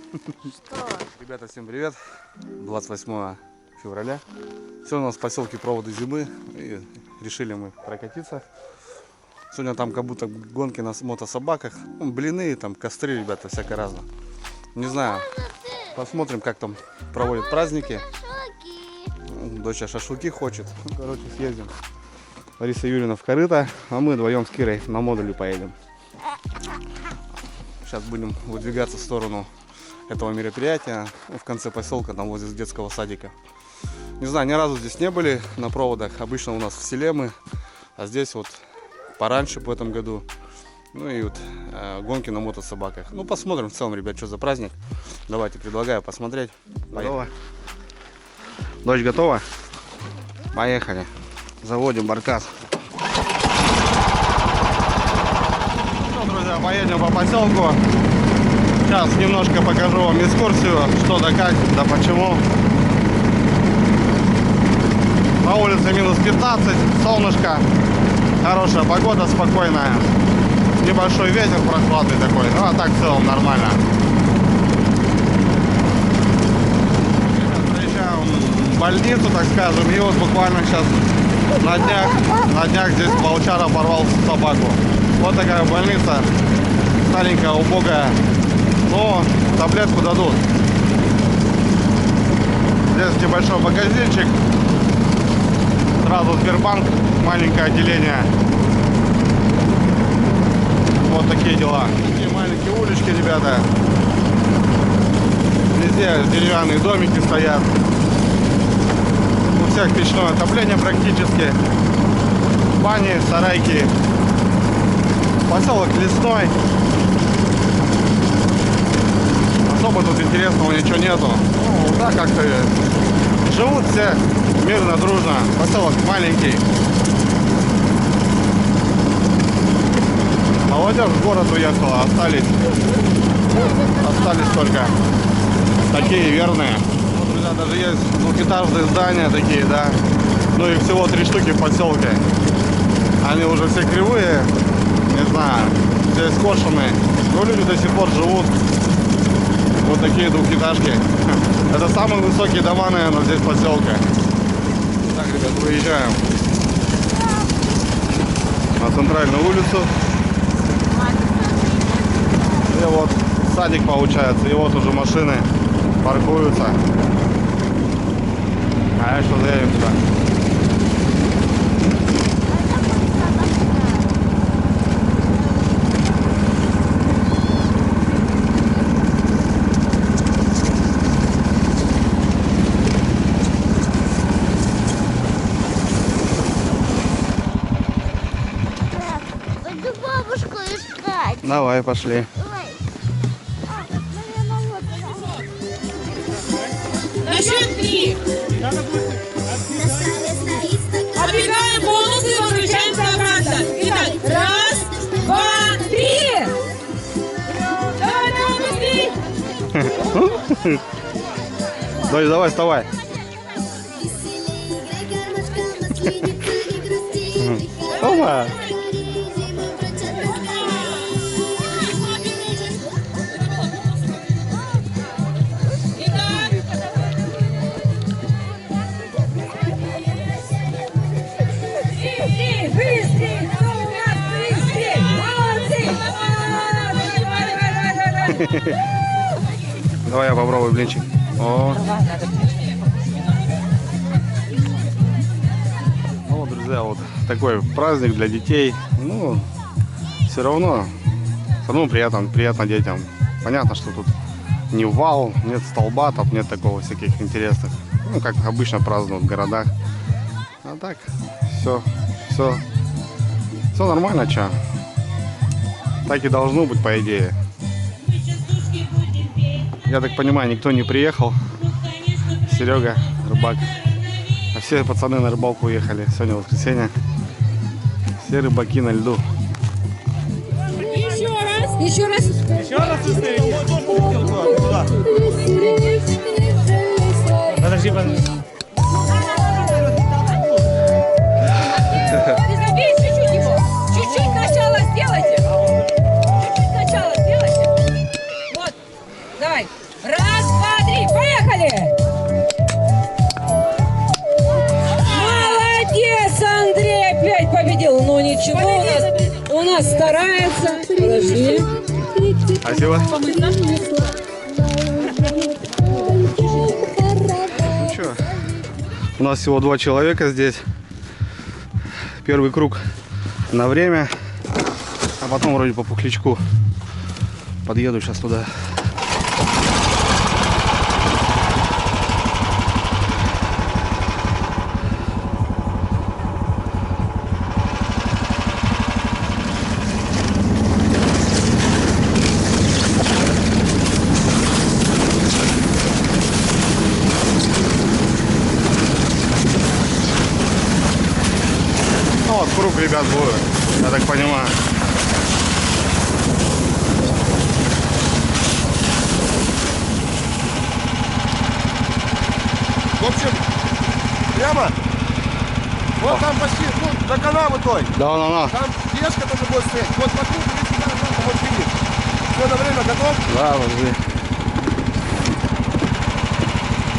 Что? Ребята, всем привет! 28 февраля. Все у нас в поселке проводы зимы. И решили мы прокатиться. Сегодня там как будто гонки на мотособаках. Ну, блины, там костры, ребята, всякое разное. Не знаю. Посмотрим, как там проводят праздники. Доча шашлыки хочет. Ну, короче, съездим. Лариса Юрьевна в корыто, а мы вдвоем с Кирой на модуле поедем. Сейчас будем выдвигаться в сторону этого мероприятия. В конце поселка, там возле детского садика. Не знаю, ни разу здесь не были на проводах. Обычно у нас в селе мы, а здесь вот пораньше в этом году. Ну и вот гонки на мотособаках. Ну посмотрим в целом, ребят, что за праздник. Давайте, предлагаю посмотреть. Готово? Дочь готова? Поехали. Заводим баркас. Ну, друзья, поедем по поселку. Сейчас немножко покажу вам экскурсию, что да как, да почему. На улице минус 15, солнышко, хорошая погода, спокойная. Небольшой ветер прохладный такой, ну а так в целом нормально. Приезжаем в больницу, так скажем, и вот буквально сейчас на днях здесь волчара порвал собаку. Вот такая больница, старенькая, убогая, но таблетку дадут. Здесь небольшой магазинчик, сразу Сбербанк, маленькое отделение. Вот такие дела. Такие маленькие улички, ребята. Везде деревянные домики стоят. У всех печное отопление практически. Бани, сарайки. Поселок лесной. Особо тут интересного ничего нету. Ну, да, как-то живут все мирно, дружно. Поселок маленький. Молодежь в город уехала, остались только такие верные. Вот, друзья, даже есть двухэтажные здания такие, да. Ну и всего 3 штуки в поселке. Они уже все кривые, не знаю, все скошенные. Но люди до сих пор живут. Вот такие двухэтажки. Это самые высокие дома, наверное, здесь в поселке. Так, ребят, выезжаем на центральную улицу. И вот садик получается, и вот уже машины паркуются. А я что заедем сюда? Пойду бабушку искать. Давай, пошли. На счет 3. Оббегаем бонусы и возвращаемся обратно. Итак, 1, 2, 3. Давай, быстрей. Дочь, давай, вставай. Опа! Давай я попробую блинчик. О. Ну, друзья, вот такой праздник для детей. Ну, все равно приятно детям. Понятно, что тут не вал, нет столбатов, нет такого всяких интересных. Ну, как обычно празднуют в городах. А так, все нормально, чё. Так и должно быть, по идее. Я так понимаю, никто не приехал. Серега, рыбак. А все пацаны на рыбалку уехали. Сегодня воскресенье. Все рыбаки на льду. Еще раз. Еще раз. Еще раз подожди, подожди. Забей чуть-чуть его. Чуть-чуть сначала сделайте. Чуть-чуть сначала сделайте. Вот. Давай. мама старается. Подожди. Спасибо. Ну что, у нас всего 2 человека здесь. Первый круг на время, а потом вроде по Пухлячку подъеду сейчас туда. Ну вот круг, ребят, будет, я так понимаю. В общем, прямо, вот там почти, ну, до канавы той. Да. Там ешка тоже будет стоять. Вот вокруг, и сюда, вот видишь. Все, на время готов? Да, подожди.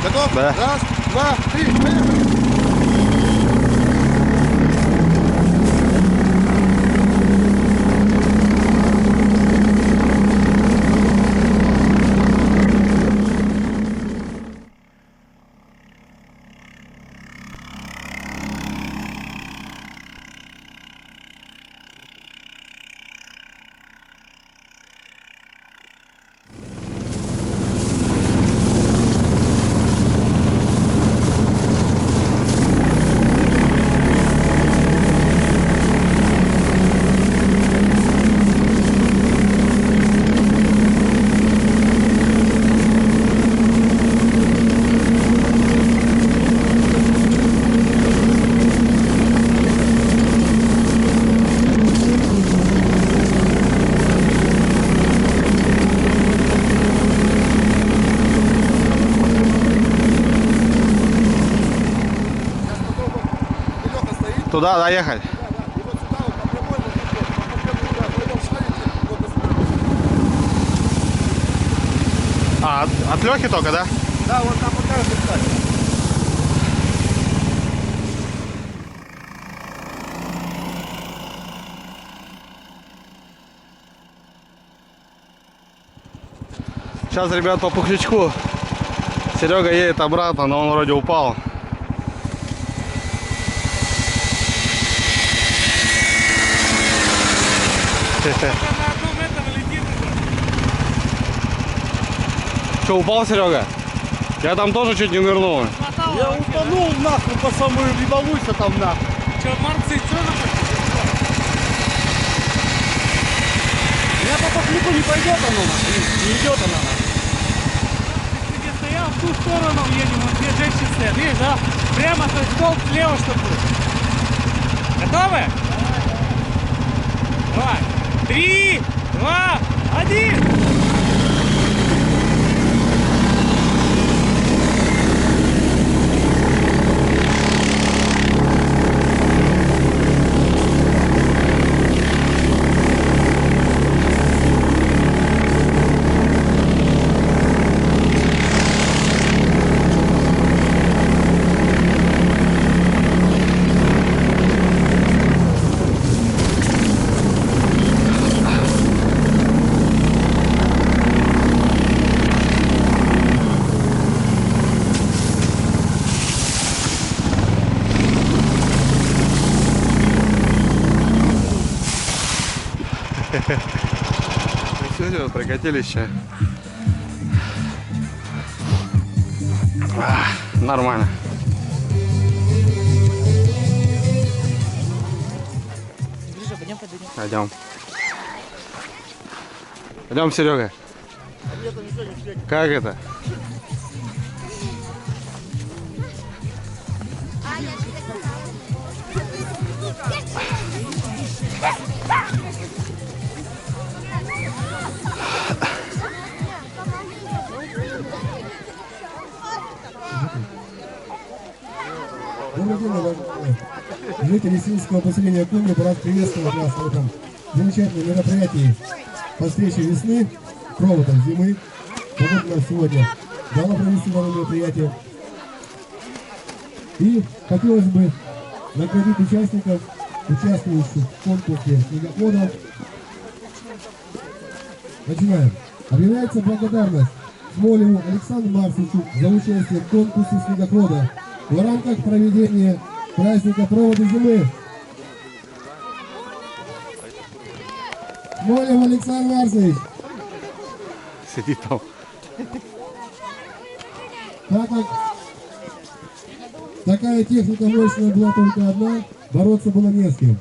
Готов? Да. Раз, два, три, поехали. Туда доехать. И вот сюда, вот по прямой, вот по прямой, да, пойдем шарите, вот до сюда. А, от Лехи только, да? Да, вот там покажешь, кстати. Сейчас, ребят, по Пухлячку. Серега едет обратно, но он вроде упал. Что, упал, Серега? Я там тоже чуть не нырнул. Я утонул нахуй по самую либовуйся там нахуй. Че, Маркс, и что Я по Пухляку не пойдет оно нахуй, не идет оно нахуй. ты где стоял, в ту сторону едем, вот где женщины стоят, видишь, да? Прямо, то есть столб слева, чтобы был. Готовы? Давай. 3, 2, 1. Все, прокатились. Нормально. Ближе, пойдем, подойдем. Пойдем. Пойдем, Серега. Как это? Добрый день, уважаемые жители сельского поселения Кумы. Рад приветствовать вас в этом замечательном мероприятии по встрече весны, проводом зимы. Погода нас сегодня дала провести данное мероприятие. И хотелось бы наградить участников участвующих в конкурсе снегоходов. Начинаем. Объявляется благодарность Смолеву Александру Марсовичу за участие в конкурсе снегохода в рамках проведения праздника провода зимы. Смолев Александр Марсович. Сидит там. Так как такая техника мощная была только одна, бороться было не с кем.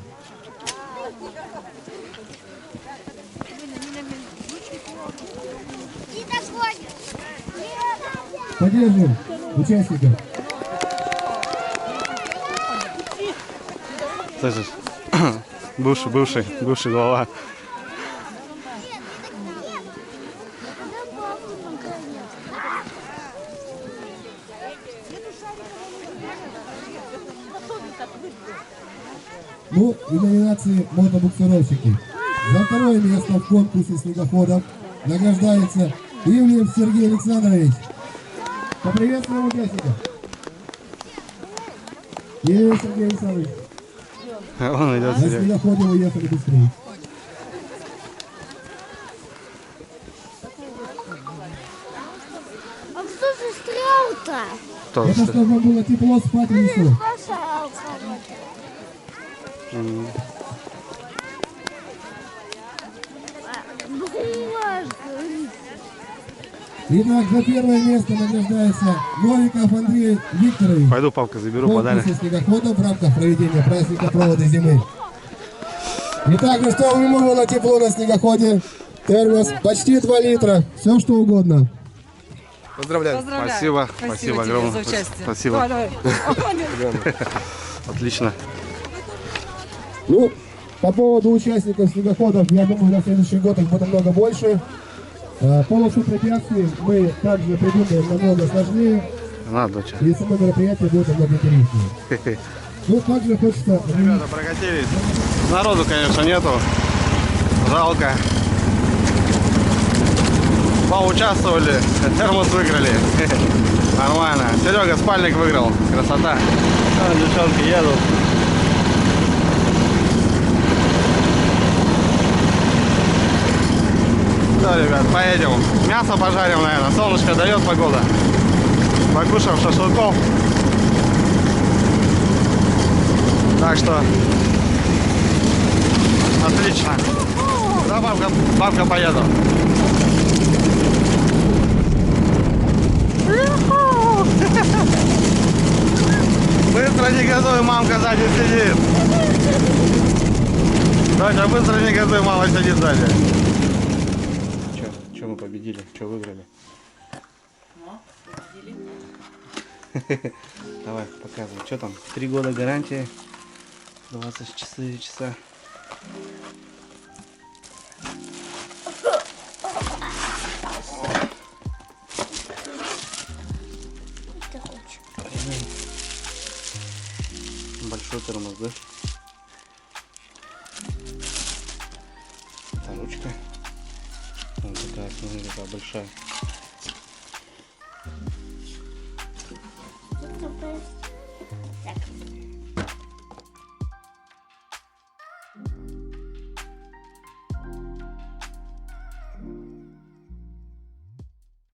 Поддержим участников. Слышишь? Бывший глава. Ну и номинации мотобуксировщики. За второе место в конкурсе снегоходов награждается Ивлев Сергей Александрович. Поприветствуем участников. Ивлев Сергей Александрович. Он идет На себе. снегоходе уехали быстрее. А кто застрял-то? Кто? Это чтобы вам было тепло спать в лесу. Пожалуйста. Итак, за первое место награждается Новиков Андрей Викторович. Пойду папка заберу, В подарок. конкурсе снегоходов в рамках проведения праздника провода зимы. Итак, ну что, ему было тепло на снегоходе. Термос почти 2 литра. Все что угодно. Поздравляю. Спасибо тебе огромное. за участие. Спасибо. Давай. Отлично. Ну, по поводу участников снегоходов, я думаю, на следующий год их будет много больше. Полосу препятствий мы также придумаем намного сложнее, На, доча. и само мероприятие будет намного интереснее. Ну, также хочется... Ребята прокатились. Народу, конечно, нету. Жалко. Поучаствовали. Термос выиграли. Нормально. Серега спальник выиграл. Красота. Девчонки едут. Все, ребят, поедем. Мясо пожарим, наверное. Солнышко дает погода. Покушаем шашлыков. Так что отлично. Да, бабка поеду. Быстро не газуй, мамка сзади сидит. Доча, быстро не газуй, мама сидит сзади. Че мы победили? Че выиграли? Давай, показывай. Что там? 3 года гарантии. 24 часа. Большой тормоз, да? Это ручка. Вот такая, смотри, такая большая.